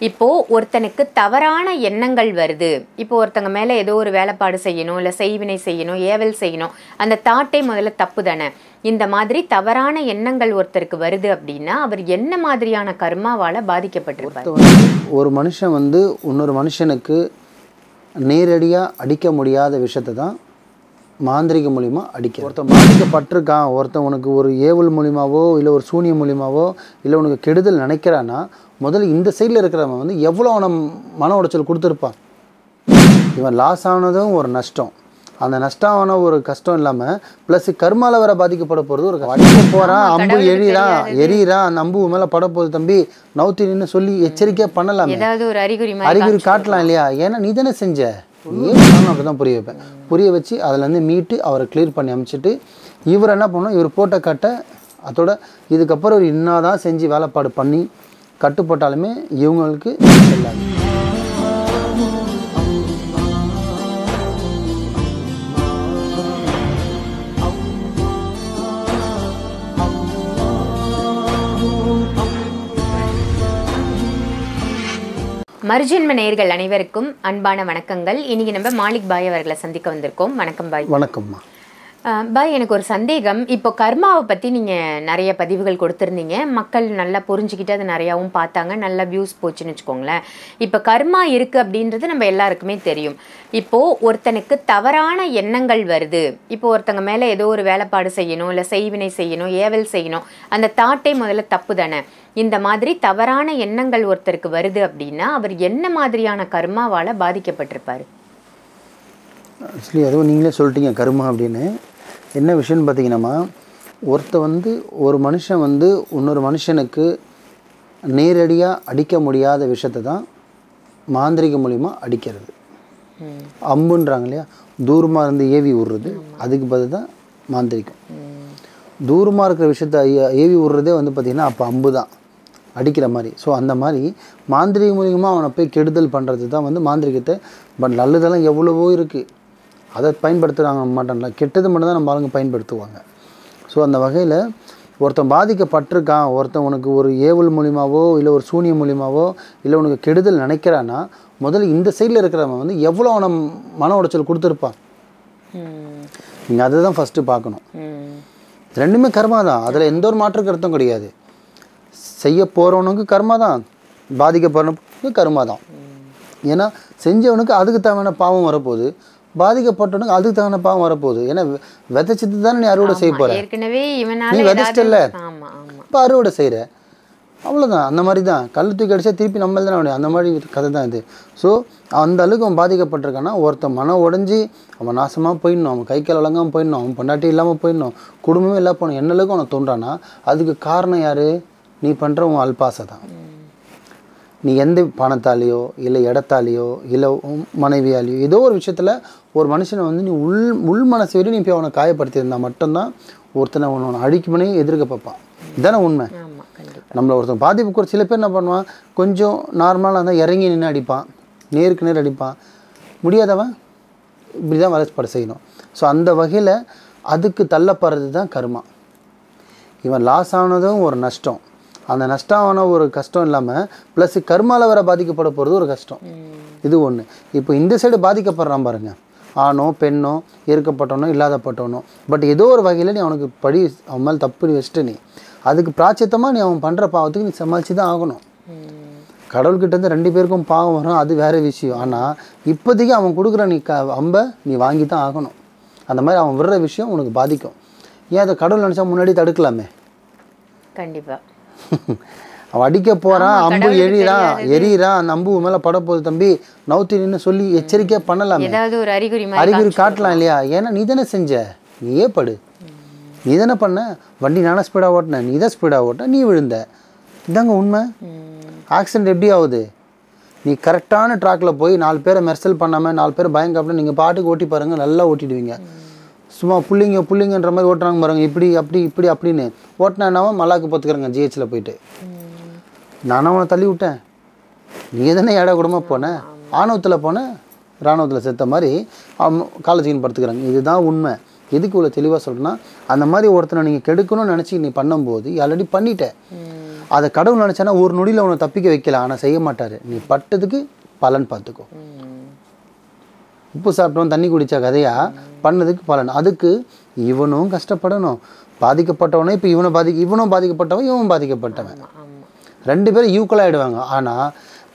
இப்போ ஒருத்தனுக்கு தவறான எண்ணங்கள் வருது. இப்போ ஒருத்தங்க மேல ஏதோ ஒரு வேலைப்பாடு செய்யணும், இல்ல செய்வினை செய்யணும், ஏவல் செய்யணும். அந்த தாட்டே முதல்ல தப்பு தானே. இந்த மாதிரி தவறான எண்ணங்கள் ஒருத்தருக்கு வருது அப்படின்னா அவர் என்ன மாதிரியான கர்மாவால பாதிக்கப்பட்டிருப்பார்? ஒரு மனுஷன் வந்து இன்னொரு மனுஷனுக்கு நேரடியாக அடிக்க முடியாத விஷயத்தை தான் மாந்திரிக மூலிமா அடிக்க. ஒருத்தன் பாதிக்கப்பட்டிருக்கான், ஒருத்தன் உனக்கு ஒரு ஏவல் மூலிமாவோ இல்லை ஒரு சூனியம் மூலிமாவோ இல்லை உனக்கு கெடுதல் நினைக்கிறான்னா முதல்ல இந்த சைடில் இருக்கிறவன் வந்து எவ்வளோ அவனை மன உடைச்சல் கொடுத்துருப்பான். இவன் லாஸ் ஆனதும் ஒரு நஷ்டம், அந்த நஷ்டமான ஒரு கஷ்டம் இல்லாமல் ப்ளஸ் கர்மால வேற பாதிக்கப்பட போகிறது. ஒரு அடிக்க போகிறான், அம்பு எரியிறான், அந்த அம்பு மேலே பட போகுது தம்பி நவுத்தின்னு சொல்லி எச்சரிக்கையாக பண்ணலாம், ஏதாவது ஒரு அறிகுறி காட்டலாம் இல்லையா? ஏன்னா நீ தானே செஞ்ச, ஏன் அப்படி தான் புரிய வைப்பேன். புரிய வச்சு அதிலேருந்து மீட்டு அவரை கிளியர் பண்ணி அமைச்சிட்டு இவர் என்ன பண்ணணும், இவர் போட்ட கட்டை அதோட இதுக்கப்புறம் ஒரு இன்னாதான் செஞ்சு வேலைப்பாடு பண்ணி கட்டுப்பட்டாலுமே இவங்களுக்கு எல்லாமே. மறுஜென்ம நேயர்கள் அனைவருக்கும் அன்பான வணக்கங்கள். இன்னைக்கு நம்ம மாலிக் பாய் அவர்களை சந்திக்க வந்திருக்கோம். வணக்கம் பாய். வணக்கம்மா. பாய், எனக்கு ஒரு சந்தேகம். இப்போ கர்மாவை பற்றி நீங்கள் நிறைய பதிவுகள் கொடுத்துருந்தீங்க, மக்கள் நல்லா புரிஞ்சுக்கிட்டு அதை நிறையாவும் பார்த்தாங்க, நல்லா வியூஸ் போச்சுன்னு வச்சுக்கோங்களேன். இப்போ கர்மா இருக்குது அப்படின்றது நம்ம எல்லாருக்குமே தெரியும். இப்போது ஒருத்தனுக்கு தவறான எண்ணங்கள் வருது. இப்போ ஒருத்தங்க மேலே ஏதோ ஒரு வேலைப்பாடு செய்யணும், இல்லை செய்வினை செய்யணும், ஏவல் செய்யணும். அந்த தாட்டே முதல்ல தப்பு தானே. இந்த மாதிரி தவறான எண்ணங்கள் ஒருத்தருக்கு வருது அப்படின்னா அவர் என்ன மாதிரியான கர்மாவால் பாதிக்கப்பட்டிருப்பார்? ஆக்சுவலி அதுவும் நீங்களே சொல்லிட்டீங்க கர்மா அப்படின்னு. என்ன விஷயம்னு பார்த்தீங்கன்னா, ஒரு மனுஷன் வந்து இன்னொரு மனுஷனுக்கு நேரடியாக அடிக்க முடியாத விஷயத்தை தான் மாந்திரிக மூலிமா அடிக்கிறது. அம்புன்றாங்க இல்லையா, தூரமாக இருந்து ஏவி விடுறது, அதுக்கு பதில் தான் மாந்திரிகம். தூரமாக இருக்கிற விஷயத்த ஏவி விடுறதே வந்து பார்த்திங்கன்னா அப்போ அம்பு தான் அடிக்கிற மாதிரி. ஸோ அந்த மாதிரி மாந்திரிக மூலியமாக அவனை போய் கெடுதல் பண்ணுறது தான் வந்து மாந்திரிகத்தை. பட் நல்லதெல்லாம் எவ்வளவோ இருக்குது, அதை பயன்படுத்துகிறாங்க மாட்டான்ல, கெட்டது மட்டும் தான் நம்ம ஆளுங்க பயன்படுத்துவாங்க. ஸோ அந்த வகையில் ஒருத்தன் பாதிக்கப்பட்டிருக்கான், ஒருத்தன் உனக்கு ஒரு ஏவல் மூலிமாவோ இல்லை ஒரு சூனியம் மூலிமாவோ இல்லை உனக்கு கெடுதல் நினைக்கிறான்னா முதல்ல இந்த சைடில் இருக்கிறவன் வந்து எவ்வளோ அவனை மன உடைச்சல் கொடுத்துருப்பான். நீங்கள் அதை தான் ஃபஸ்ட்டு பார்க்கணும். ரெண்டுமே கர்மா தான், அதில் எந்த ஒரு மாற்று கருத்தும் கிடையாது. செய்ய போகிறவனுக்கு கர்மா தான், பாதிக்கப்படுறவனுக்கு கர்மா தான். ஏன்னா செஞ்சவனுக்கு அதுக்கு தேவையான பாவம் வரப்போகுது, பாதிக்கப்பட்டவனுக்கு அதுக்கு தகுந்த பாவம் வரப்போகுது. ஏன்னா விதைச்சது தானே நீ அறுவடை செய்ய போகிற. நீ விதைச்சிட்டல, இப்போ அறுவடை செய்கிற, அவ்வளோதான். அந்த மாதிரி தான் கல் தூக்கி அடிச்சா திருப்பி நம்ம தானே அவனு, அந்த மாதிரி கதை தான் இது. ஸோ அந்த அளவுக்கு அவன் பாதிக்கப்பட்டிருக்கான்னா ஒருத்தன் மனம் உடஞ்சி அவன் நாசமாக போயிடணும், அவன் கை கால் வழங்காமல் போயிடணும், அவன் பொண்டாட்டி இல்லாமல் போயிடணும், குடும்பமே இல்லாமல் போகணும், என்ன அளவுக்கு அவனை தோன்றானா அதுக்கு காரணம் யார்? நீ பண்ணுற உன் அல்பாசை தான். நீ எந்த பணத்தாலேயோ இல்லை இடத்தாலேயோ இல்லை மனைவியாலேயோ ஏதோ ஒரு விஷயத்தில் ஒரு மனுஷனை வந்து நீ உள் மனசு வரையும் நீ போய் அவனை காயப்படுத்தியிருந்தா மட்டும்தான் ஒருத்தனை அவனை அடிக்குமனே எதிர்க்க பார்ப்பான். இதுதானே உண்மை. நம்மளை ஒருத்தன் பாதிப்புக்கு ஒரு சில பேர் என்ன பண்ணுவான், கொஞ்சம் நார்மலாக இருந்தால் இறங்கி நின்று அடிப்பான், நேருக்கு நேர் அடிப்பான். முடியாதவன் இப்படி தான் வளர்ச்சிப்பட செய்யணும். ஸோ அந்த வகையில் அதுக்கு தள்ளப்படுறது தான் கர்மா. இவன் லாஸ் ஆனதும் ஒரு நஷ்டம், அந்த நஷ்டமான ஒரு கஷ்டம் இல்லாமல் ப்ளஸ் கர்மால வேற பாதிக்கப்பட போகிறது ஒரு கஷ்டம். இது ஒன்று. இப்போ இந்த சைடு பாதிக்கப்படுறான் பாருங்க, ஆணோ பெண்ணோ இருக்கப்பட்டவனோ இல்லாதப்பட்டவனோ, பட் ஏதோ ஒரு வகையில் நீ அவனுக்கு படி அவன் மேலே தப்பு வச்சுட்டு நீ அதுக்கு பிராச்சித்தமாக நீ அவன் பண்ணுற பாவத்துக்கு நீ சமாளித்து தான் ஆகணும். கடவுள்கிட்டேருந்து 2 பேருக்கும் பாவம் வரும், அது வேறு விஷயம். ஆனால் இப்போதைக்கு அவன் கொடுக்குற நீ அம்பை நீ வாங்கி தான் ஆகணும். அந்த மாதிரி அவன் விடுற விஷயம் உனக்கு பாதிக்கும். ஏன் அதை கடவுள் நினச்சா முன்னாடி தடுக்கலாமே? கண்டிப்பாக. அவன் அடிக்க போகிறான், அம்பு எரியிறான், அந்த அம்பு மேலே பட போகுது தம்பி நவுத்தின்னு சொல்லி எச்சரிக்கையாக பண்ணலாமே, அறிகுறி காட்டலாம் இல்லையா? ஏன்னா நீ தானே செஞ்ச, நீயே படு, நீ தானே பண்ண. வண்டி நானே ஸ்பீடாக ஓட்டினேன், நீ தான் ஸ்பீடாக ஓட்டின, நீ விழுந்த. இதாங்க உண்மை. ஆக்சிடென்ட் எப்படி ஆகுது? நீ கரெக்டான ட்ராக்கில் போய் 4 பேரை மெர்சல் பண்ணாமல் 4 பேர் பயங்காப்பில் நீங்கள் பாட்டுக்கு ஓட்டி பாருங்கள், நல்லா ஓட்டிடுவீங்க. சும்மா புள்ளிங்கன்ற மாதிரி ஓட்டுறாங்க பாருங்க, இப்படி அப்படின்னு ஓட்டினாவும் மல்லாக்கு பார்த்துக்கிறேங்க ஜிஹெச்சில் போயிட்டு. நானும் அவனை தள்ளி விட்டேன், நீ தானே ஏடா கூடமாக போனேன், ஆணவத்தில் போனேன், இராணுவத்தில் செத்த மாதிரி அவன் காலேஜுக்குன்னு படுத்துக்கிறாங்க. இதுதான் உண்மை. எதுக்கு இவ்வளோ தெளிவாக சொல்கிறேன்னா, அந்த மாதிரி ஒருத்தனை நீங்கள் கெடுக்கணும்னு நினச்சி நீ பண்ணும்போது ஆல்ரெடி பண்ணிட்டேன். அதை கடவுள் நினச்சானா ஒரு நொடியில் அவனை தப்பிக்க வைக்கலாம், ஆனால் செய்ய மாட்டார். நீ பட்டதுக்கு பலன் பார்த்துக்கோ. உப்பு சாப்பிட்டவன் தண்ணி குடித்த கதையா பண்ணதுக்கு பலன். அதுக்கு இவனும் கஷ்டப்படணும், பாதிக்கப்பட்டவனே. இப்போ இவனும் பாதிக்கப்பட்டவன், இவன் பாதிக்கப்பட்டவன், 2 பேரும் ஈக்குவலாக ஆகிடுவாங்க. ஆனால்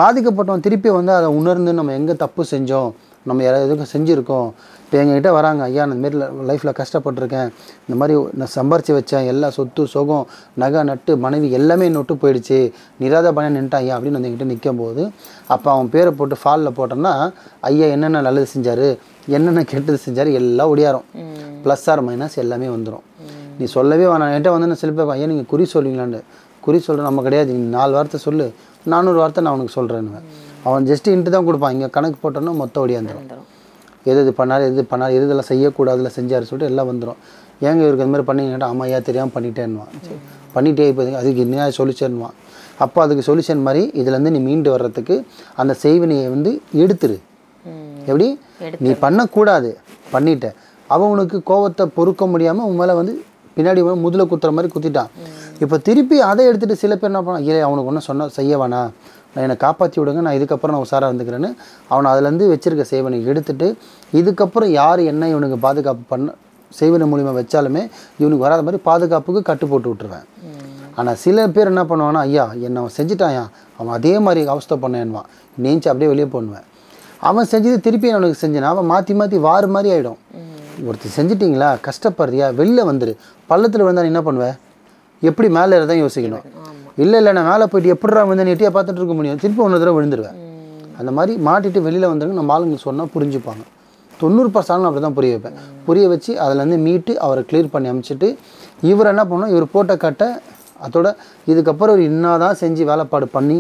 பாதிக்கப்பட்டவன் திருப்பி வந்து அதை உணர்ந்து நம்ம எங்கே தப்பு செஞ்சோம், நம்ம யாராவது எதுக்கும் செஞ்சுருக்கோம். இப்போ எங்ககிட்ட வராங்க, ஐயா நான் இந்த மாரி லைஃப்பில் கஷ்டப்பட்டிருக்கேன், இந்த மாதிரி நான் சம்பாரித்து வச்சேன், எல்லா சொத்து சுகம் நகை நட்டு மனைவி எல்லாமே என்னை விட்டு போயிடுச்சு, நிராத பணியாக நின்ட்டான் ஐயா அப்படின்னு வந்து என்கிட்ட நிற்கும் போது, அப்போ அவன் பேரை போட்டு ஃபாலில் போட்டோன்னா ஐயா என்னென்ன நல்லது செஞ்சார், என்னென்ன கெட்டது செஞ்சார் எல்லாம் ஒடியாரும். ப்ளஸ் ஆர் மைனஸ் எல்லாமே வந்துடும். நீ சொல்லவே வேணாம். என்கிட்ட வந்து சில பேர் ஐயா நீங்கள் குறி சொல்லுவீங்களான்னு. குறி சொல்கிற நம்ம கிடையாது, நீ 4 வார்த்தை சொல்லு, 400 வார்த்தை நான் உனக்கு சொல்கிறேன்னு. அவன் ஜஸ்ட்டு இன்ட்டு தான் கொடுப்பான். இங்கே கணக்கு போட்டோன்னா மொத்தம் ஒடியாந்துடும். எது பண்ணார், எது இதெல்லாம் செய்யக்கூடாதுல செஞ்சார் சொல்லிட்டு எல்லாம் வந்துடும். ஏங்க இவருக்கு அந்த மாதிரி பண்ணிங்கன்னா, ஆமாம் ஐயா தெரியாமல் பண்ணிட்டேன்னுவான். சரி பண்ணிட்டே இப்போ அதுக்கு என்ன சொல்யூஷன்வான். அப்போ அதுக்கு சொல்யூஷன் மாதிரி இதுலேருந்து நீ மீண்டு வர்றதுக்கு அந்த செய்வினையை வந்து எடுத்துரு. எப்படி நீ பண்ணக்கூடாது பண்ணிட்ட, அவன் உனக்கு கோவத்தை பொறுக்க முடியாமல் உன் மேலே வந்து பின்னாடி முதல குத்துற மாதிரி குத்திட்டான். இப்போ திருப்பி அதை எடுத்துகிட்டு சில பேர் என்ன பண்ணான், இல்லை அவனுக்கு ஒன்றும் செய்ய வேணாம், நான் என்னை காப்பாற்றி விடுங்க, நான் இதுக்கப்புறம் நான் உஷாராக இருந்துக்கிறேன்னு அவனை அதுலேருந்து வச்சுருக்க செய்வனை எடுத்துகிட்டு இதுக்கப்புறம் யார் என்ன இவனுக்கு பாதுகாப்பு பண்ண செய்வனை மூலிமா வச்சாலுமே இவனுக்கு வராத மாதிரி பாதுகாப்புக்கு கட்டு போட்டு விட்டுருவேன். ஆனால் சில பேர் என்ன பண்ணுவான்னா, ஐயா என்னை அவன் செஞ்சுட்டாயா, அவன் அதே மாதிரி அவஸ்தை பண்ணேன்வான், நீஞ்சி அப்படியே வெளியே போடுவேன். அவன் செஞ்சது திருப்பி அவனுக்கு செஞ்சான், அவன் மாற்றி மாற்றி வாறு மாதிரி ஆகிடும். ஒருத்தர் செஞ்சிட்டிங்களா, கஷ்டப்படுறியா, வெளில வந்துரு. பள்ளத்தில் விழுந்தா என்ன பண்ணுவேன், எப்படி மேலே தான் யோசிக்கணும். இல்லை நான் மேலே போயிட்டு எப்படிடா வந்து நெட்டியாக பார்த்துட்டு இருக்க முடியும், திருப்பி 1 தடவை விழுந்துருவேன். அந்த மாதிரி மாட்டிட்டு வெளியில் வந்துருங்க. நம்ம ஆளுங்க சொன்னால் புரிஞ்சுப்பாங்க. 90% அப்படி தான் புரிய வைப்பேன். புரிய வச்சு அதிலேருந்து மீட்டு அவரை கிளியர் பண்ணி அனுப்பிச்சிட்டு இவர் என்ன பண்ணணும், இவர் போட்ட கட்டை அதோட இதுக்கப்புறம் ஒரு இன்னாதான் செஞ்சு வேலைப்பாடு பண்ணி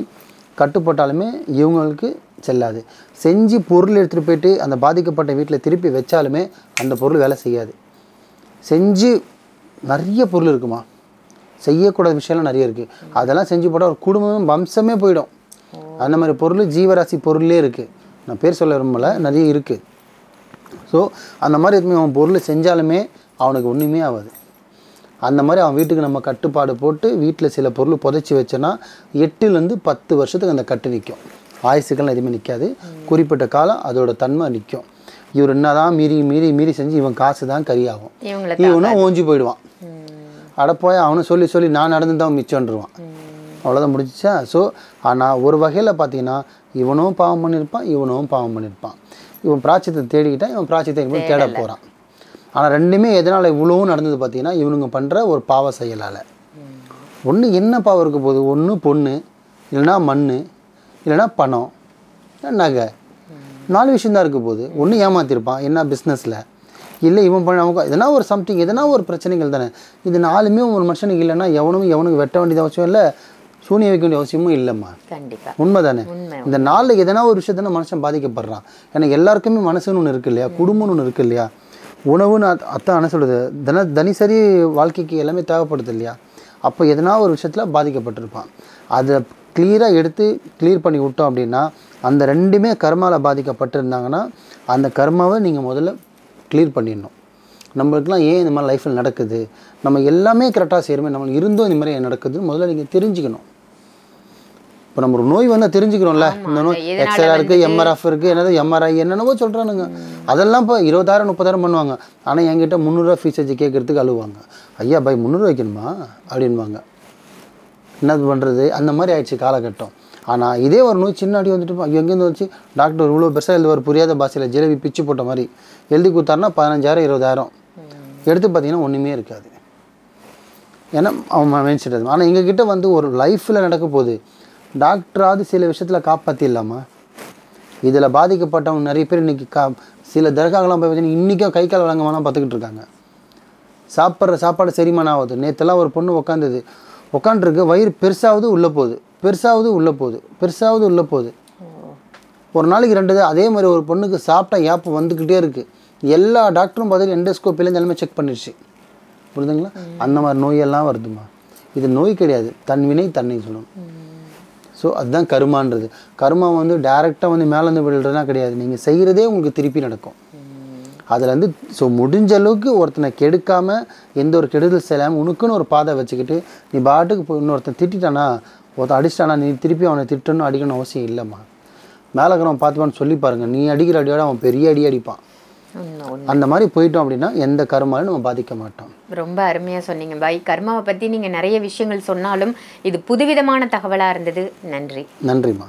கட்டு போட்டாலுமே இவங்களுக்கு செல்லாது. செஞ்சு பொருள் எடுத்துகிட்டு போயிட்டு அந்த பாதிக்கப்பட்ட வீட்டில் திருப்பி வச்சாலுமே அந்த பொருள் வேலை செய்யாது. செஞ்சு நிறைய பொருள் இருக்குமா, செய்யக்கூடாத விஷயம்லாம் நிறைய இருக்குது, அதெல்லாம் செஞ்சு போட்டால் ஒரு குடும்பம் வம்சமே போயிடும். அந்த மாதிரி பொருள் ஜீவராசி பொருளே இருக்குது. நான் பேர் சொல்ல விரும்பல, நிறைய இருக்குது. ஸோ அந்த மாதிரி எதுவுமே அவன் பொருள் செஞ்சாலுமே அவனுக்கு ஒன்றுமே ஆகாது. அந்த மாதிரி அவன் வீட்டுக்கு நம்ம கட்டுப்பாடு போட்டு வீட்டில் சில பொருள் புதைச்சி வச்சோன்னா 8லேருந்து 10 வருஷத்துக்கு அந்த கட்டு நிற்கும். ஆயுசுக்கெல்லாம் எதுவுமே நிற்காது. குறிப்பிட்ட காலம் அதோட தன்மை நிற்கும். இவர் என்னதான் மீறி மீறி மீறி செஞ்சு இவன் காசு தான் கரியாகும், இவனும் ஓஞ்சி போயிடுவான். அடப்போய் அவனை சொல்லி சொல்லி நான் நடந்து தான் மிச்சம்ன்றுவான். அவ்வளோதான் முடிஞ்சிச்சா. ஸோ ஆனால் ஒரு வகையில் பார்த்தீங்கன்னா இவனும் பாவம் பண்ணியிருப்பான், இவனும் பாவம் பண்ணியிருப்பான். இவன் பிராச்சியத்தை தேடிக்கிட்டான், இவன் பிராச்சியத்தை தேட போகிறான். ஆனால் ரெண்டுமே எதனால் இவ்வளவும் நடந்தது பார்த்தீங்கன்னா இவனுங்க பண்ணுற ஒரு பாவ செயலால். ஒன்று என்ன பாவம் இருக்க போகுது, ஒன்று பொண்ணு, இல்லைனா மண், இல்லைனா பணம், நகை, 4 விஷயந்தான் இருக்க போகுது. ஒன்று ஏமாற்றிருப்பான் என்ன பிஸ்னஸில், இல்லை இவன் பண்ண அவங்க எதனா ஒரு சம்திங் எதனா ஒரு பிரச்சனைகள் தானே. இது 4மே ஒரு மனுஷனுக்கு இல்லைன்னா எவனுக்கு வெட்ட வேண்டியது அவசியம் இல்லை, சூனிய வைக்க வேண்டிய அவசியமும் இல்லைம்மா. கண்டிப்பாக உண்மை தானே. இந்த 4 எதனா ஒரு விஷயத்தானே மனுஷன் பாதிக்கப்படுறான். ஏன்னா எல்லாருக்குமே மனசுன்னு ஒன்று இருக்குது இல்லையா, குடும்பம்னு ஒன்று இருக்குது இல்லையா, உணவுன்னு அத்தான் என்ன சொல்கிறது, தினசரி வாழ்க்கைக்கு எல்லாமே தேவைப்படுது இல்லையா. அப்போ எதனா ஒரு விஷயத்தில் பாதிக்கப்பட்டிருப்பான். அதை கிளியராக எடுத்து கிளியர் பண்ணி விட்டோம் அப்படின்னா அந்த 2மே கர்மாவில் பாதிக்கப்பட்டிருந்தாங்கன்னா அந்த கர்மாவை நீங்கள் முதல்ல கிளியர் பண்ணிடணும். நம்மளுக்குலாம் ஏன் இந்த மாதிரி லைஃப்பில் நடக்குது, நம்ம எல்லாமே கரெக்டாக செய்கிறோமே, நம்மளுக்கு இருந்தும் இந்த மாதிரி நடக்குதுன்னு முதல்ல நீங்கள் தெரிஞ்சுக்கணும். இப்போ நம்ம ஒரு நோய் வந்தால் தெரிஞ்சுக்கிறோம்ல, இந்த நோய் எக்ஸ்ரே இருக்குது, எம்ஆர்எஃப் இருக்குது, என்னது எம்ஆர்ஐ என்னென்னவோ சொல்கிறானுங்க. அதெல்லாம் இப்போ 20,000 30,000 பண்ணுவாங்க. ஆனால் என்கிட்ட 300 ரூபா ஃபீஸ் வச்சு கேட்குறதுக்கு அழுவாங்க. ஐயா பை 300 வைக்கணுமா அப்படின்வாங்க. என்னது பண்ணுறது, அந்த மாதிரி ஆயிடுச்சு காலகட்டம். ஆனால் இதே ஒரு நோய் சின்ன அடி வந்துட்டு எங்கேருந்து வந்துச்சு, டாக்டர் இவ்வளோ பெருசாக எழுதுவார் புரியாத பாஷையில் ஜிலேபி பிச்சு போட்ட மாதிரி எழுதி கொடுத்தாருன்னா 15,000 20,000 எடுத்து பார்த்தீங்கன்னா ஒன்றுமே இருக்காது. ஏன்னா அவன் மைண்ட் செட் அது. ஆனால் எங்ககிட்ட வந்து ஒரு லைஃப்பில் நடக்க போகுது, டாக்டராவது சில விஷயத்தில் காப்பாற்றிடலாமா. இதில் பாதிக்கப்பட்டவங்க நிறைய பேர் இன்றைக்கி சில தர்காக்கெல்லாம் போய் பார்த்தீங்கன்னா இன்றைக்கும் கை கால் வழங்கமானா பார்த்துக்கிட்டு இருக்காங்க. சாப்பிட்ற சாப்பாடு செரிமானம் ஆகுது. நேற்றெல்லாம் ஒரு பொண்ணு உட்காந்துருக்கு, வயிறு பெருசாவது உள்ளே போகுது, பெருசாவது உள்ளே போகுது, பெருசாவது உள்ளே போகுது. ஒரு நாளைக்கு 2 அதே மாதிரி ஒரு பொண்ணுக்கு சாப்பிட்டா ஏப்பம் வந்துக்கிட்டே இருக்குது. எல்லா டாக்டரும் பார்த்துட்டு எண்டோஸ்கோப்பிலேருந்து எல்லாமே செக் பண்ணிடுச்சு. புரியுதுங்களா. அந்த மாதிரி நோயெல்லாம் வருதுமா. இது நோய் கிடையாது, தன் வினை தன்னை சொல்லணும். ஸோ அதுதான் கர்மான்றது. கர்மா வந்து டைரெக்டாக வந்து மேலேருந்து விழுறதுனா கிடையாது, நீங்கள் செய்கிறதே உங்களுக்கு திருப்பி நடக்கும். அதுலேருந்து ஸோ முடிஞ்ச அளவுக்கு ஒருத்தனை கெடுக்காமல் எந்த ஒரு கெடுதல் செய்யாமல் உனக்குன்னு ஒரு பாதை வச்சுக்கிட்டு நீ பாட்டுக்கு போய் இன்னொருத்தன் திட்டானா ஒருத்தன் அடிச்சிட்டானா நீ திருப்பி அவனை திட்டணும் அடிக்கணும் அவசியம் இல்லைம்மா. மேலே இருக்கிறவன் பார்த்துப்பான்னு சொல்லி பாருங்கள், நீ அடிக்கிற அடியோட அவன் பெரிய அடி அடிப்பான். அந்த மாதிரி போயிட்டோம் அப்படின்னா எந்த கர்மாலும் நம்ம பாதிக்க மாட்டோம். ரொம்ப அருமையாக சொன்னீங்க பாய். கர்மாவை பற்றி நீங்கள் நிறைய விஷயங்கள் சொன்னாலும் இது புதுவிதமான தகவலாக இருந்தது. நன்றி. நன்றிம்மா.